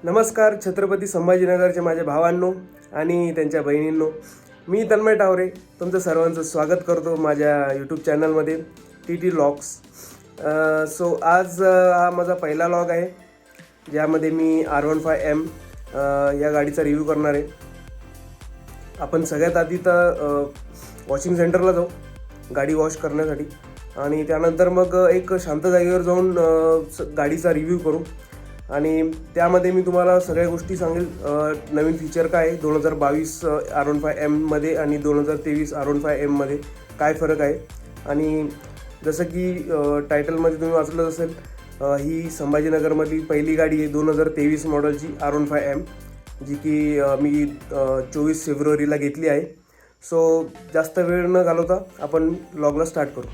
नमस्कार छत्रपती संभाजीनगरचे माझ्या भावांनो आणि त्यांच्या बहिणींनो. मी तन्मय टावरे तुमचं सर्वांचं स्वागत करतो माझ्या यूट्यूब चॅनलमध्ये TT व्लॉग्स. सो आज हा माझा पहिला व्लॉग आहे ज्यामध्ये मी R15M या गाडीचा रिव्ह्यू करणार आहे. आपण सगळ्यात आधी तर वॉशिंग सेंटरला जाऊ गाडी वॉश करण्यासाठी आणि त्यानंतर मग एक शांत जागेवर जाऊन गाडीचा रिव्ह्यू करू आणि त्यामध्ये मी तुम्हाला सगळ्या गोष्टी सांगेल. नवीन फीचर काय आहे 2022 R15M मध्ये आणि 2023 R15M मध्ये काय फरक आहे. आणि जसं की टायटलमध्ये तुम्ही वाचलं असेल ही संभाजीनगरमधली पहिली गाडी आहे 2023 मॉडेलची R15M जी की मी 24 फेब्रुवारीला घेतली आहे. सो जास्त वेळ न घालवता आपण व्लॉगला स्टार्ट करू.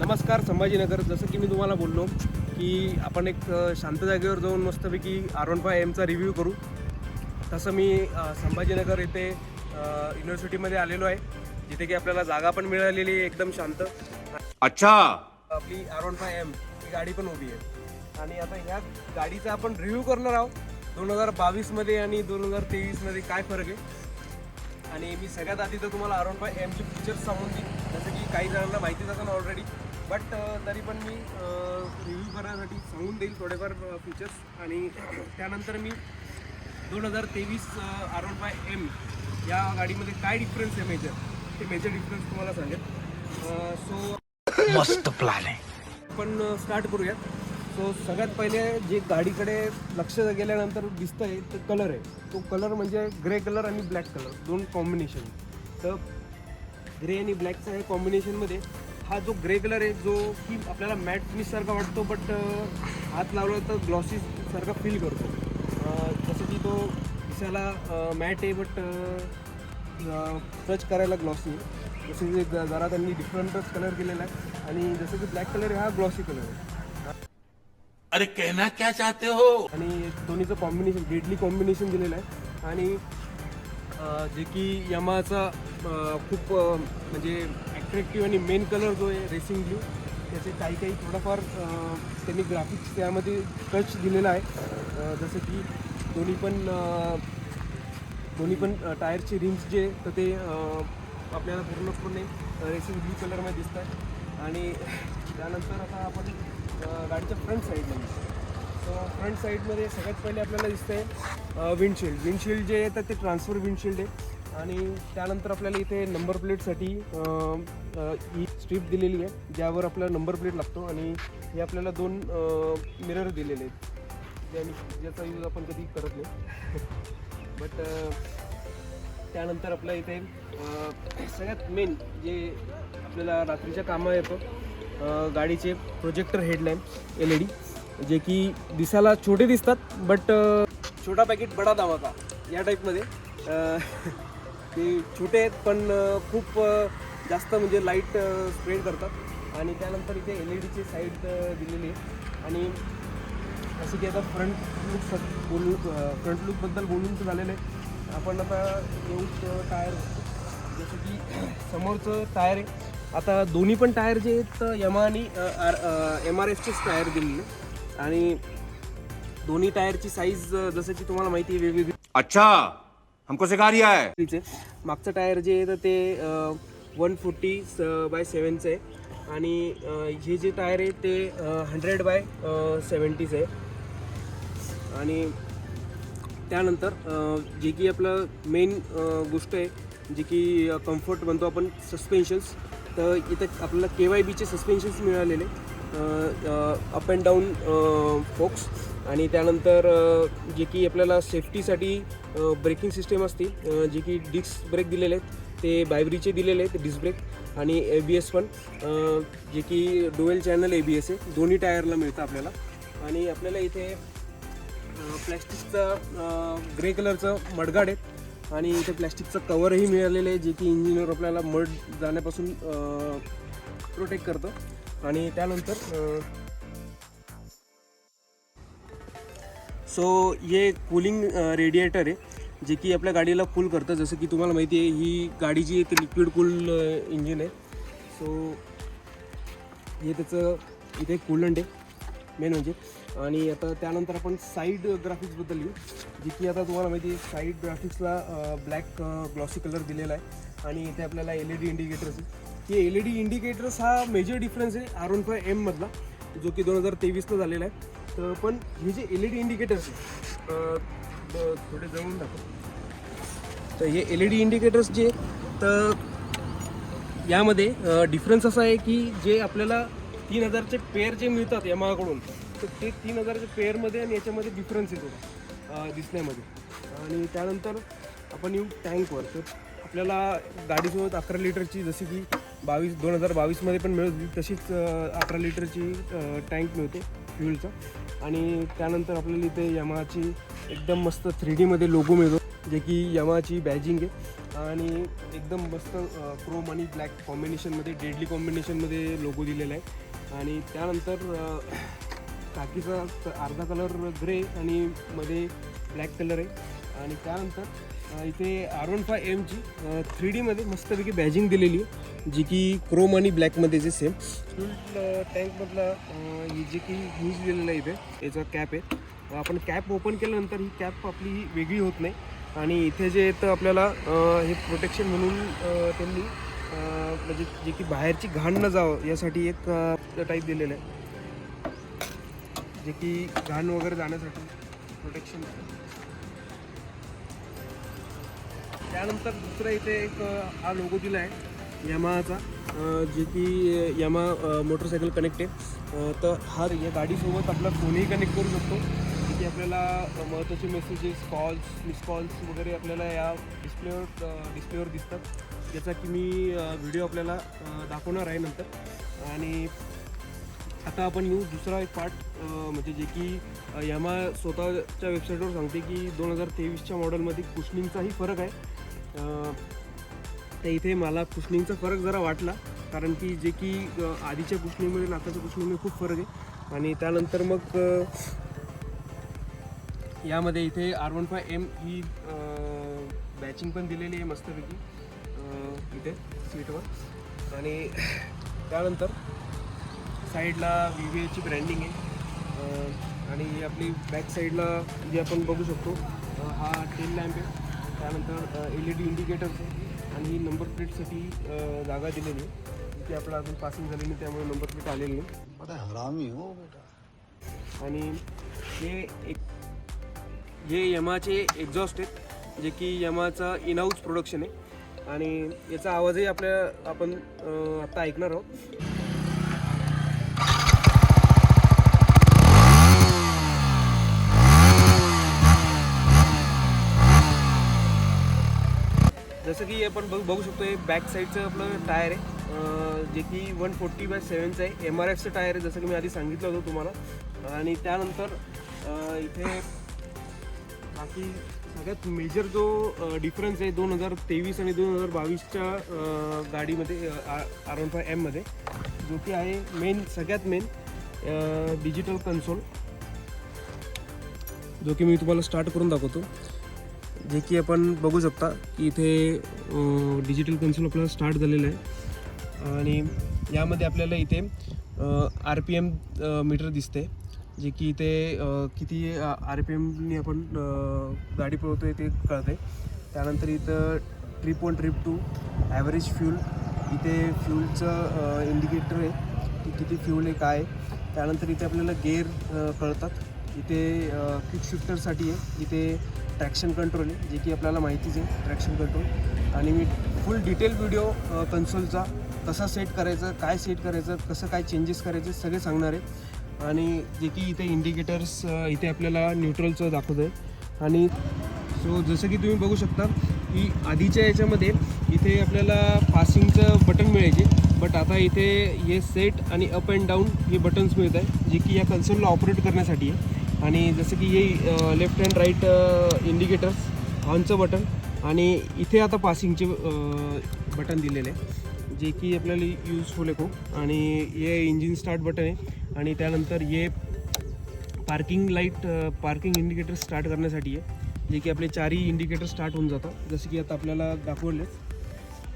नमस्कार संभाजीनगर. जसं की मी तुम्हाला बोललो की आपण एक शांत जागेवर जाऊन मस्तपैकी R15M चा रिव्ह्यू करू. तसं मी संभाजीनगर येथे युनिव्हर्सिटीमध्ये आलेलो आहे जिथे की आपल्याला जागा पण मिळालेली आहे एकदम शांत. अच्छा, आपली R15M ही गाडी पण उभी आहे आणि आता ह्या गाडीचा आपण रिव्ह्यू करणार आहोत 2022 मध्ये आणि 2023 मध्ये काय फरक आहे. आणि मी सगळ्यात आधी तर तुम्हाला R15M चे फीचर्स सांगून देईन जसं की काही जणांना माहितीच असेल ऑलरेडी, बट तरी पण मी रिव्ह्यू करण्यासाठी सांगून देईल थोडेफार फीचर्स. आणि त्यानंतर मी 2023 R15M या गाडीमध्ये काय डिफरन्स आहे ते मेजर डिफरन्स तुम्हाला सांगेल. सो मस्त प्लॅन आहे. आपण स्टार्ट करूयात. सो सगळ्यात पहिले जे गाडीकडे लक्ष गेल्यानंतर दिसतं आहे तो कलर आहे. तो कलर म्हणजे ग्रे कलर आणि ब्लॅक कलर दोन कॉम्बिनेशन. तर ग्रे आणि ब्लॅकचा हे कॉम्बिनेशनमध्ये हा जो ग्रे कलर आहे जो की आपल्याला मॅट फिनिशसारखा वाटतो, बट हात लावला तर ग्लॉसी सारखा फील करतो. जसं की तो दिसायला मॅट आहे बट टच करायला ग्लॉसी. जसं की जरा त्यांनी डिफरंटच कलर केलेला आहे. आणि जसं की ब्लॅक कलर हा ग्लॉसी कलर आहे. अरे कहना क्या चाहते हो. आणि दोन्हीचं कॉम्बिनेशन डेडली कॉम्बिनेशन दिलेलं आहे. आणि जे की यामाचा खूप म्हणजे ॲट्रॅक्टिव्ह आणि मेन कलर जो आहे रेसिंग ब्ल्यू त्याचे काही थोडंफार त्यांनी ग्राफिक्स त्यामध्ये टच दिलेला आहे. जसं की दोन्ही पण टायरचे रिम्स जे तर ते आपल्याला पूर्णपणे रेसिंग ब्ल्यू कलरमध्ये दिसत आहे. आणि त्यानंतर आता आपण गाडीच्या फ्रंट साईडला सो फ्रंट साईडमध्ये सगळ्यात पहिले आपल्याला दिसतं आहे विंडशिल्ड जे आहे तर ते ट्रान्सफर विंडशिल्ड आहे. आणि त्यानंतर आपल्याला इथे नंबर प्लेटसाठी ही स्ट्रीप दिलेली आहे ज्यावर आपल्याला नंबर प्लेट लागतो. आणि हे आपल्याला दोन मिरर दिलेले आहेत ज्याचा यूज आपण कधी करत नाही. बट त्यानंतर आपल्या इथे सगळ्यात मेन जे आपल्याला रात्रीच्या कामं येतं गाडीचे प्रोजेक्टर हेडलॅम्प LED, जे की दिसायला छोटे दिसतात बट छोटा पॅकेट बडा धमाका या टाईपमध्ये. ते छोटे आहेत पण खूप जास्त म्हणजे लाईट स्प्रेड करतात. आणि त्यानंतर इथे LEDची साईड दिलेली आहे. आणि जसं की आता फ्रंट लुकबद्दल बोलून तर झालेलं आहे. आपण आता येऊ टायर. जसं की समोरचं टायर आहे. आता दोन्ही पण टायर जे आहेत यमा आणि MRFचेच टायर दिलेले. आणि दोन्ही टायरची साईज जसं की तुम्हाला माहिती आहे वेगवेगळी. अच्छा, हमको सिखा रिया है. मागचं टायर जे आहे तर ते 140/7 आहे. आणि हे जे टायर आहे ते 100/70 आहे. आणि त्यानंतर जे की आपलं मेन गोष्ट आहे जे की कम्फर्ट म्हणतो आपण, सस्पेन्शन्स. तर इथं आपल्याला KYBचे सस्पेन्शन्स मिळालेले, अप अँड डाऊन फोक्स. आणि त्यानंतर जे की आपल्याला सेफ्टीसाठी ब्रेकिंग सिस्टीम असते, जे की डिस्क ब्रेक दिलेले आहेत ते बायब्रीचे दिलेले आहेत डिस्क ब्रेक. आणि ABS पण, जे की डुएल चॅनल ABS आहे, दोन्ही टायरला मिळतं आपल्याला. आणि आपल्याला इथे प्लॅस्टिकचं ग्रे कलरचं मडगार्ड आहेत. आणि इथे प्लॅस्टिकचं कवरही मिळालेलं आहे, जे की इंजिनवर आपल्याला मड जाण्यापासून प्रोटेक्ट करतं. आणि त्यानंतर हे कूलिंग रेडिएटर आहे, जे की आपल्या गाडीला कूल करतं. जसं की तुम्हाला माहिती आहे ही गाडी जी आहे ती लिक्विड कूल इंजिन आहे. हे त्याचं इथे कूलंट आहे मेन म्हणजे. आणि आता त्यानंतर आपण साईड ग्राफिक्सबद्दल येऊ, जे की आता तुम्हाला माहिती आहे साईड ग्राफिक्सला ब्लॅक ग्लॉसी कलर दिलेला आहे. आणि इथे आपल्याला LED इंडिकेटर्स आहे. हे LED इंडिकेटर्स हा मेजर डिफरन्स आहे R15M मधला, जो की 2023ला झालेला आहे. तर पण हे जे LED इंडिकेटर्स आहे थोडे जवळून दाखव. तर हे LED इंडिकेटर्स जे, तर यामध्ये डिफरन्स असा आहे की जे आपल्याला 3000चे पेअर जे मिळतात यमाकडून, तर ते 3000च्या पेअरमध्ये आणि याच्यामध्ये डिफरन्स येतो दिसण्यामध्ये. आणि त्यानंतर आपण येऊ टँकवर. तर आपल्याला गाडीसोबत 11 लिटरची, जशी की 2022मध्ये पण मिळत होती तशीच 11 लिटरची टँक मिळते फ्युलचा. आणि त्यानंतर आपल्याला इथे यमाची एकदम मस्त 3Dमध्ये लोगो मिळतो, जे की यमाची बॅजिंग आहे. आणि एकदम मस्त क्रोम आणि ब्लॅक कॉम्बिनेशनमध्ये, डेडली कॉम्बिनेशनमध्ये लोगो दिलेला आहे. आणि त्यानंतर टाकीचा अर्धा कलर ग्रे आणि मध्ये ब्लॅक कलर आहे. आणि त्यानंतर इथे R15Mची 3Dमध्ये मस्तपैकी बॅजिंग दिलेली आहे, जी की क्रोम आणि ब्लॅकमध्ये जे सेम. टँकमधला जे की यूज दिलेला आहे इथे याचा कॅप आहे. आपण कॅप ओपन केल्यानंतर ही कॅप आपली वेगळी होत नाही. आणि इथे जे येतं आपल्याला हे प्रोटेक्शन म्हणून त्यांनी म्हणजे जे की बाहेरची घाण न जावं यासाठी एक टाईप दिलेलं आहे, जे की घाण वगैरे जाण्यासाठी प्रोटेक्शन. त्यानंतर दुसरा इथे एक हा लोगो दिला आहे यमाचा, जे की यमा मोटरसायकल कनेक्ट आहे. तर हा या गाडीसोबत आपला फोनही कनेक्ट करू शकतो, जे की आपल्याला महत्त्वाचे मेसेजेस, कॉल्स, मिस कॉल्स वगैरे आपल्याला या डिस्प्लेवर दिसतात, ज्याचा की मी व्हिडिओ आपल्याला दाखवणार आहे नंतर. आणि आता आपण येऊ दुसरा एक पार्ट, म्हणजे जे की यमा स्वतःच्या वेबसाईटवर सांगते की 2023च्या मॉडेलमध्ये कुशनिंगचाही फरक आहे. तर इथे मला कुशनिंगचा फरक जरा वाटला, कारण की जे की आधीच्या कुशनिंगमध्ये आणि आताच्या कुशनिंगमध्ये खूप फरक आहे. आणि त्यानंतर मग यामध्ये इथे R15M ही बॅचिंग पण दिलेली आहे मस्तपैकी इथे सीटवर. आणि त्यानंतर साईडला VVAची ब्रँडिंग आहे. आणि आपली बॅक साईडला जे आपण बघू शकतो हा टेल लॅम्प आहे. त्यानंतर LED इंडिकेटर्स आहे. आणि नंबर प्लेटसाठी जागा दिलेली आहे, ती आपलं अजून पासिंग झाली नाही त्यामुळे नंबर प्लेट आलेली नाही. हरामी हो बेटा. आणि हे यमाचे एक्झॉस्ट आहेत, जे की यमाचा इन हाऊस प्रोडक्शन आहे. आणि याचा आवाजही आपण आता ऐकणार आहोत. जसं की आपण बघू शकतो हे बॅक साईडचं आपलं टायर आहे, जे की 140/7चं आहे. MRFचं टायर आहे, जसं की मी आधी सांगितलं होतं तुम्हाला. आणि त्यानंतर इथे बाकी सगळ्यात मेजर जो डिफरन्स आहे 2023 आणि 2022च्या गाडीमध्ये R15M मध्ये, जो की आहे सगळ्यात मेन डिजिटल कन्सोल, जो की मी तुम्हाला स्टार्ट करून दाखवतो. जे की आपण बघू शकता की इथे डिजिटल कन्सोल आपल्याला स्टार्ट झालेलं आहे. आणि यामध्ये आपल्याला इथे RPM मीटर दिसते, जे की इथे किती RPMनी आपण गाडी पळवतो आहे ते कळते. त्यानंतर इथं ट्रिप 1 ट्रिप 2 ॲव्हरेज फ्यूल, इथे फ्यूलचं इंडिकेटर आहे की किती फ्यूल आहे काय. त्यानंतर इथे आपल्याला गेअर कळतात. इथे क्विक शिफ्टरसाठी आहे. इथे ट्रॅक्शन कंट्रोल आहे, जे की आपल्याला माहितीच आहे ट्रॅक्शन कंट्रोल. आणि मी फुल डिटेल व्हिडिओ कन्सोलचा कसा सेट करायचं, काय सेट करायचं, कसं काय चेंजेस करायचे सगळे सांगणार आहे. आणि जे की इथे इंडिकेटर्स इथे आपल्याला न्यूट्रलचं दाखवतं आहे. आणि सो जसं की तुम्ही बघू शकता की आधीच्या याच्यामध्ये इथे आपल्याला पासिंगचं बटन मिळायचे, बट आता इथे हे सेट आणि अप अँड डाऊन हे बटन्स मिळत आहे, जे की या कन्सोलला ऑपरेट करण्यासाठी आहे. आणि जसं की हे लेफ्ट अँड राईट इंडिकेटर्स, ऑनचं बटन, आणि इथे आता पासिंगचे बटन दिलेले आहे, जे की आपल्याला यूजफुल आहे खूप. आणि हे इंजिन स्टार्ट बटन आहे. आणि त्यानंतर हे parking light, parking indicator start करण्यासाठी आहे, जे की आपले चारही इंडिकेटर स्टार्ट होऊन जातात. जसं की आता आपल्याला दाखवले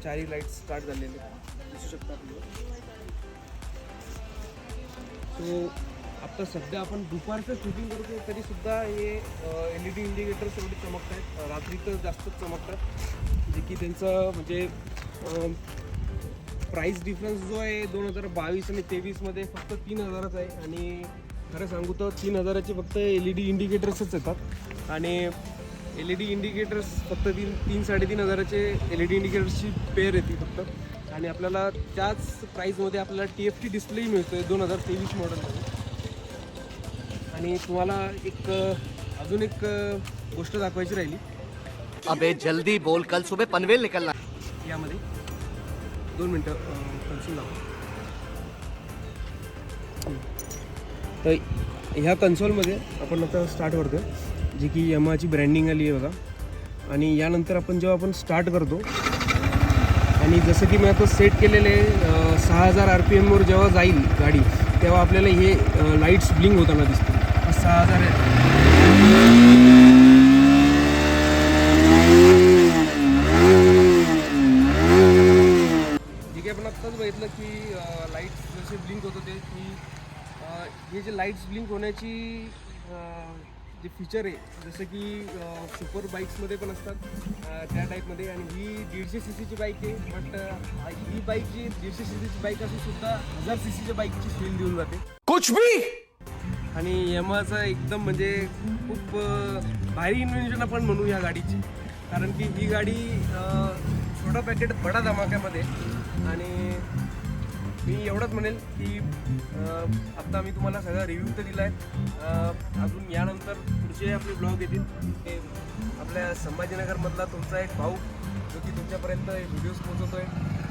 चारही लाईट स्टार्ट झालेले दिसू शकतात आपल्याला. सो आता सध्या आपण दुपारचं शूटिंग करतो तरीसुद्धा हे LED इंडिकेटर्स एवढे चमकत आहेत, रात्री तर जास्तच चमकतात, जे की त्यांचं म्हणजे प्राईस डिफरन्स जो आहे 2022 आणि 23मध्ये फक्त 3,000च आहे. आणि खरं सांगू तर 3,000चे फक्त LED इंडिकेटर्सच येतात. आणि LED इंडिकेटर्स फक्त 3-3,500चे LED इंडिकेटर्सची पेअर येते फक्त. आणि आपल्याला त्याच प्राईजमध्ये आपल्याला TFT डिस्प्लेही मिळतो आहे 2023 मॉडेलमध्ये. आणि तुम्हाला अजून एक गोष्ट दाखवायची राहिली. अबे जल्दी बोल, कल सुबह पनवेल निकलना. यामध्ये 2 मिनटं कन्सोल दाखव. तर ह्या कन्सोलमध्ये आपण आता स्टार्ट करतो, जी की यमाची ब्रँडिंग आली आहे बघा. आणि यानंतर आपण जेव्हा आपण स्टार्ट करतो, आणि जसं की मी आता सेट केलेले 6,000 RPMवर जेव्हा जाईल गाडी, तेव्हा आपल्याला हे लाईट्स ब्लिंक होताना दिसतील. 6,000 आपण आत्ताच बघितलं की लाईट्स जसे ब्लिंक होत होते, की हे जे लाईट्स ब्लिंक होण्याची जे फीचर आहे, जसं की सुपर बाईक्समध्ये पण असतात त्या टाईपमध्ये. आणि ही 150 cc बाईक आहे, बट ही बाईक जी 150 cc बाईक असून सुद्धा 1000 cc बाईकची फील देऊन जाते कुछ भी. आणि यमाचं एकदम म्हणजे खूप भारी इन्व्हेन्शन आपण म्हणू ह्या गाडीची, कारण की ही गाडी छोटा पॅकेट बडा धमाक्यामध्ये. आणि मी एवढंच म्हणेल की आत्ता मी तुम्हाला सगळा रिव्ह्यू तर दिला आहे. अजून यानंतर पुढचे आपले ब्लॉग येतील. ते आपल्या संभाजीनगरमधला तुमचा एक भाऊ, जो की तुमच्यापर्यंत व्हिडिओज पोहोचवतो आहे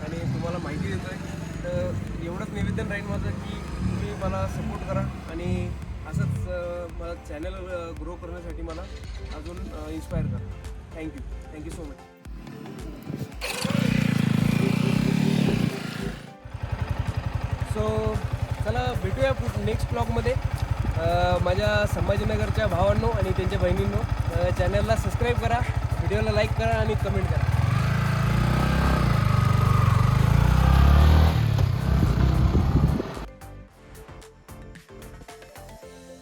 आणि तुम्हाला माहिती देतो आहे. तर एवढंच निवेदन राहील माझं की तुम्ही मला सपोर्ट करा आणि असंच मला चॅनल ग्रो करण्यासाठी मला अजून इन्स्पायर करा. Thank you so much. सो चला भेटूया नेक्स्ट ब्लॉगमध्ये. माझ्या संभाजीनगरच्या भावांनो आणि त्यांच्या बहिणींनो, चॅनलला सबस्क्राईब करा, व्हिडिओला लाईक करा आणि कमेंट करा.